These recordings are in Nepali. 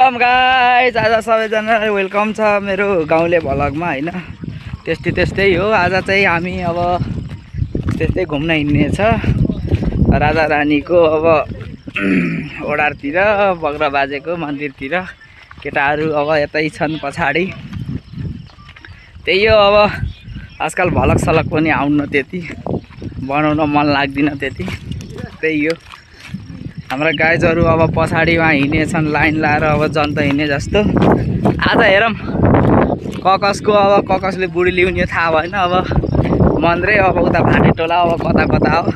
गाइस आज सबैजनालाई वेलकम छ मेरो गाउँले भ्लगमा हैन। त्यस्तै हो। आज चाहिँ हामी अब त्यस्तै घुम्न हिँड्ने छ राजा रानीको अब ओडारतिर बग्रा बाजेको मन्दिरतिर। केटाहरू अब यतै छन् पछाडी। त्यही हो अब आजकल भ्लग सलग पनि आउन त्यति बनाउन मन लाग्दिन त्यति। त्यही हो हाम्रा गाइजहरू अब पछाडीमा हिँडेछन् लाइन लाएर अब जनता हिँड्ने जस्तो। आज हेरौँ ककसको अब ककसले बुढी ल्याउने थाहा भएन। अब मन्द्रे अब उता भाटेटोला अब कता कता हो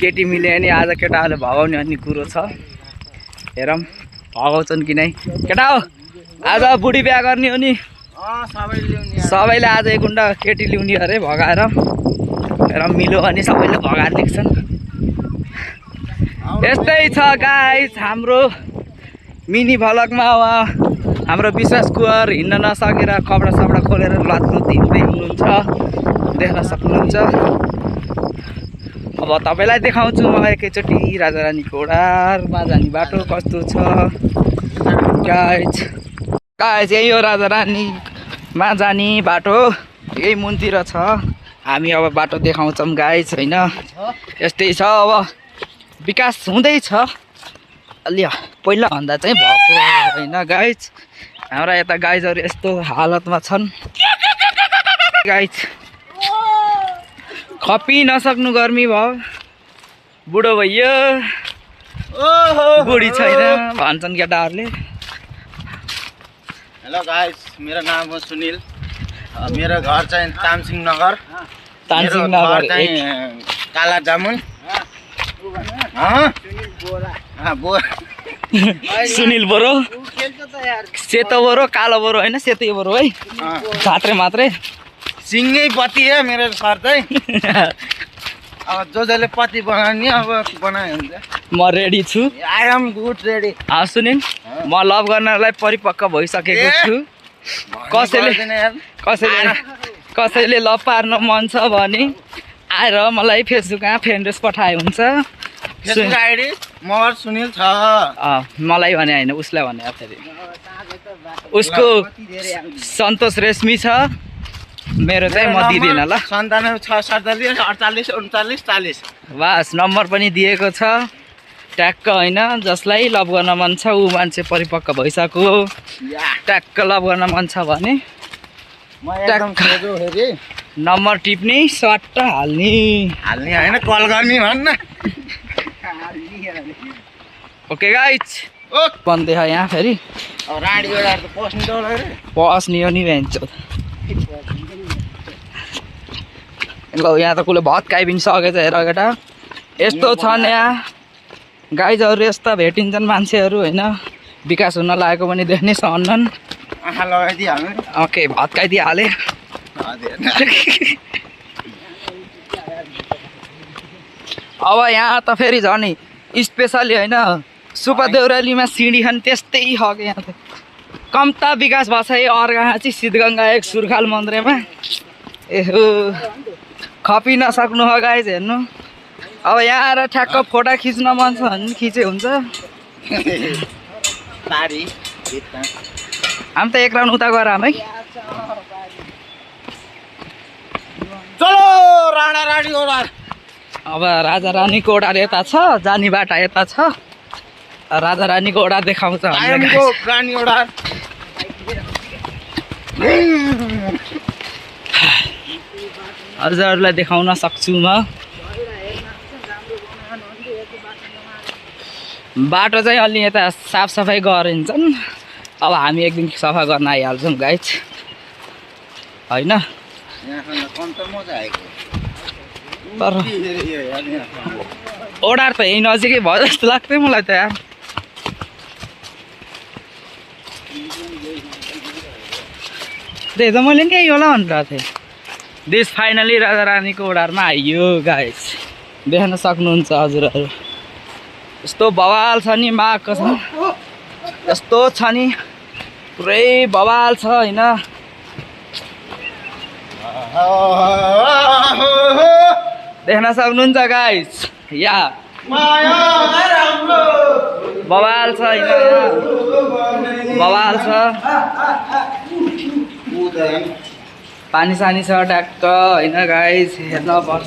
केटी मिल्यो भने आज केटाहरूले भगाउने भन्ने कुरो छ। हेरौँ भगाउँछन् कि नै। केटा हो आज बुढी बिहा गर्ने हो नि सबैले आज एक गुन्डा केटी ल्याउने अरे भगाएर। हेरौँ मिल्यो भने सबैले भगाएर लेख्छन्। यस्तै छ गाइस हाम्रो मिनी भ्लगमा। अब हाम्रो विश्वास कुवर हिँड्न नसकेर कपडा सपडा खोलेर लतलुत हिँड्दै हुनुहुन्छ देख्न सक्नुहुन्छ। अब तपाईँलाई देखाउँछु म एकैचोटि राजा रानीको ओडारमा जाने बाटो कस्तो छ। गाइस यही हो राजा रानीमा जाने बाटो। यही मुनतिर छ। हामी अब बाटो देखाउँछौँ गाइस हैन। यस्तै छ अब विकास हुँदैछ अलि पहिला भन्दा चाहिँ भएको होइन गाइस। हाम्रा यता गाइजहरू यस्तो हालतमा छन् गाइस। खपी नसक्नु गर्मी भयो बुढो भइयो बुढी छैन भन्छन् केटाहरूले। हेलो गाइस मेरो नाम हो सुनिल। मेरो घर चाहिँ तामसिङ नगर काला जामुन। सुनिल बोरो सेतो बोरो कालो बोरो होइन सेतै बोरो है झात्रे मात्रै सिङ्गै पति है मेरो सर चाहिँ। अब जसले पति बनाउने अब बनायो हुन्छ। म रेडी छु। I am good ready. Sunil म लभ गर्नलाई परिपक्व भइसकेको छु। कसैले लभ पार्न मन छ भने आएर मलाई फेसबुकमा फ्रेन्ड रिक्वेस्ट पठाए हुन्छ। फेसबुक आइडी मगर सुनिल छ। मलाई भने होइन उसलाई भने फेरि उसको सन्तोष रेशमी छ मेरो चाहिँ म दिँदिन ल। 97 47 48 40 बस नम्बर पनि दिएको छ ट्याक्क होइन। जसलाई लभ गर्न मन छ ऊ मान्छे परिपक्व भइसक्यो ट्याक्क लभ गर्न मन छ भने नम्बर टिप्ने सट्ट हाल्ने होइन कल गर्ने भन्न। ओके गाइस भन्दै यहाँ फेरि पस्ने हो नि भन्छ। ल यहाँ त कसले भत खाइपिन सकेछ हेर केटा। यस्तो छन् यहाँ गाइजहरू यस्ता भेटिन्छन् मान्छेहरू होइन। विकास हुन लागेको पनि देख्नै सहन्नन्। ओके भात खाइदिइहालेँ। अब यहाँ त फेरि झन् स्पेसली होइन सुपा देउरालीमा सिँडी खान त्यस्तै हक यहाँ त कम्ता विकास भएको छ। अर्का चाहिँ सिद्धगङ्गा एक सुर्खाल मन्दिरमा एहो खपी नसक्नु हो गाइस हेर्नु। अब यहाँ आएर ठ्याक्क फोटो खिच्न मन छ भने खिचे हुन्छ। हामी त एक राउन्ड उता गएर है। चलो राणा रानी ओडार। अब राजा रानीको ओडार यता छ जाने बाटा यता छ। राजा रानीको ओडार देखाउँछ रानी ओडार। हजुरहरूलाई देखाउन सक्छु म। बाटो चाहिँ अलि यता साफसफाइ गरिन्छन्। अब हामी एक दिन सफा गर्न आइहाल्छौँ गाइस होइन। तर ओडार त यही नजिकै भयो जस्तो लाग्थ्यो मलाई त यार। त्यही त मैले नि होला भनेर थिएँ। देश फाइनली राजा रानीको ओडारमा आइयो गाइस देख्न सक्नुहुन्छ हजुरहरू। यस्तो बवाल छ नि माग कसम यस्तो छ नि पुरै बवाल छ होइन। देख्न सक्नुहुन्छ गाइस यहाँ बवाल छ होइन। बवाल छ पानी सानी छ ट्याक्क होइन गाइस हेर्न पर्छ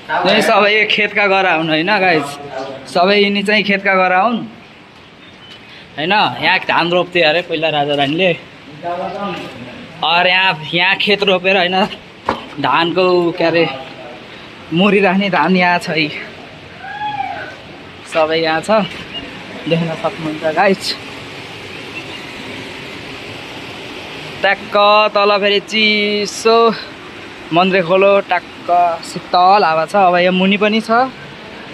यही सबै खेतका गरा हुन् होइन गाइस सबै यिनी चाहिँ खेतका गरा हुन् होइन यहाँ धान रोप्थे अरे पहिला राजा रानीले यहाँ खेत रोपेर होइन धानको के अरे मुरी राख्ने धान यहाँ छ सबै यहाँ छ देख्न सक्नुहुन्छ गाइस ट्याक्क तल फेरि चिसो मन्द्रे खोलो ट्याक्क शीतल हावा छ अब यहाँ मुनि पनि छ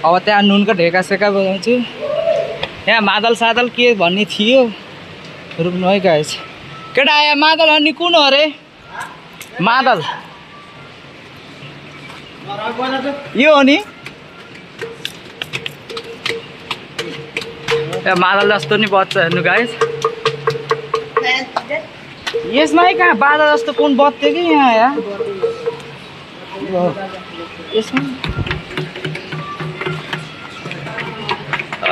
अब त्यहाँ नुनको ढेका सेका बजाउँछु यहाँ मादल सादल के भन्ने थियो रुक्नु है गाइस केटा यहाँ मादल अनि कुन हो अरे मादल यो हो नि मादल जस्तो नि बच्चा हेर्नु गाइस यसमा कहाँ बाजा जस्तो कुन बत्थ्यो कि यहाँ यसमा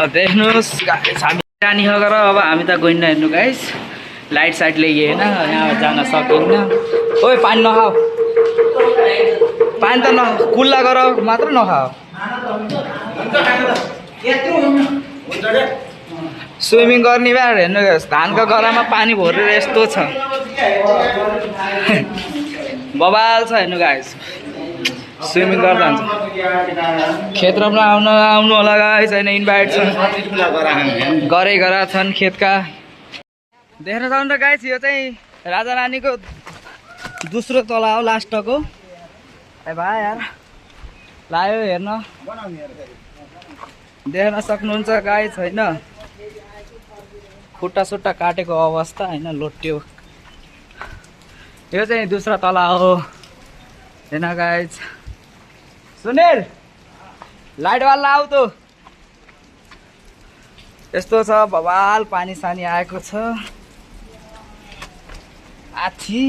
देख्नुहोस् हामी रानी गर अब हामी त गइन्न हेर्नु गाइस लाइट साइट ल्याइए होइन यहाँ जान सकिन्न ओइ पानी नखाऊ पानी त कुल्ला गर मात्र नखाऊ स्विमिङ गर्ने बेला हेर्नु धानको गरामा पानी भरेर यस्तो छ बबाल छ हेर्नु गाइस स्विमिङ गर्दा हुन्छ क्षेत्रमा आउनु होला गाइस होइन इन्भाइट छ गरे गरा छन् खेतका देख्न सक्नुहुन्छ गाइस यो चाहिँ राजा रानीको दोस्रो तला हो लास्टको ए भाइ यार लायो हेर्न देख्न सक्नुहुन्छ गाइस होइन खुट्टा सुट्टा काटेको अवस्था होइन लोट्यो यो चाहिँ दोस्रो तला हो होइन गाइस सुनिल लाइट वाला आऊ त यस्तो छ बवाल पानी सानी आएको छ आथी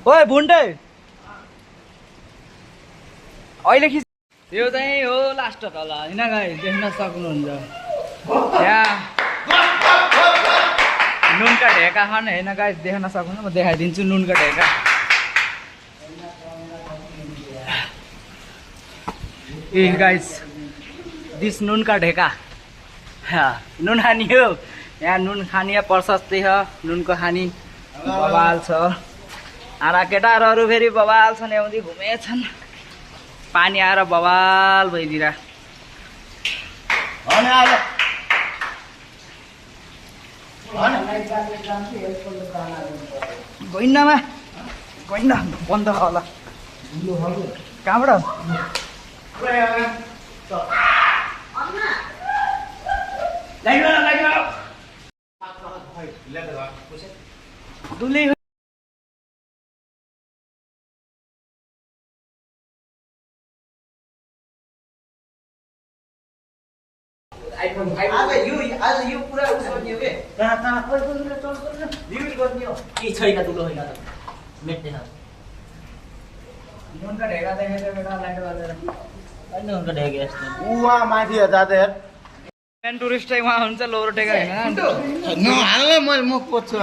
ओए भुन्टे अहिले खिच यो चाहिँ हो लास्ट तल होइन गाइस देख्न सक्नुहुन्छ यहाँ नुनका ढेका छन् होइन गाइस देख्न सक्नुहुन्छ म देखाइदिन्छु नुनका ढेका ए गाइस दिस नुनका ढेका नुन खानी हो यहाँ नुन खानी प्रशस्तै छ नुनको खानी बवाल छ आरा केटाहरू फेरि बवाल छन् ल्याउँदै घुमेछन् पानी आएर बवाल भइदिरा गइन्नमा गइन्न बन्द होला कहाँबाट दुली आज यो पुरा उस गर्ने हो के रिभिल गर्ने हो के छैन दुलो होइन त मेट्दैन नुनका ढेका देखेको बेटा लाइट बालेर होइन उनको ढेके यस्तो उहाँ माथि जाँदा हेर मेन टुरिस्ट चाहिँ उहाँ हुन्छ लोरो टेका होइन नहाल्न म कोच्छु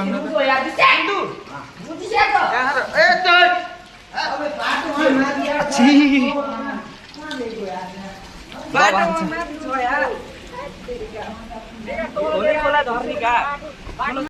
बाटो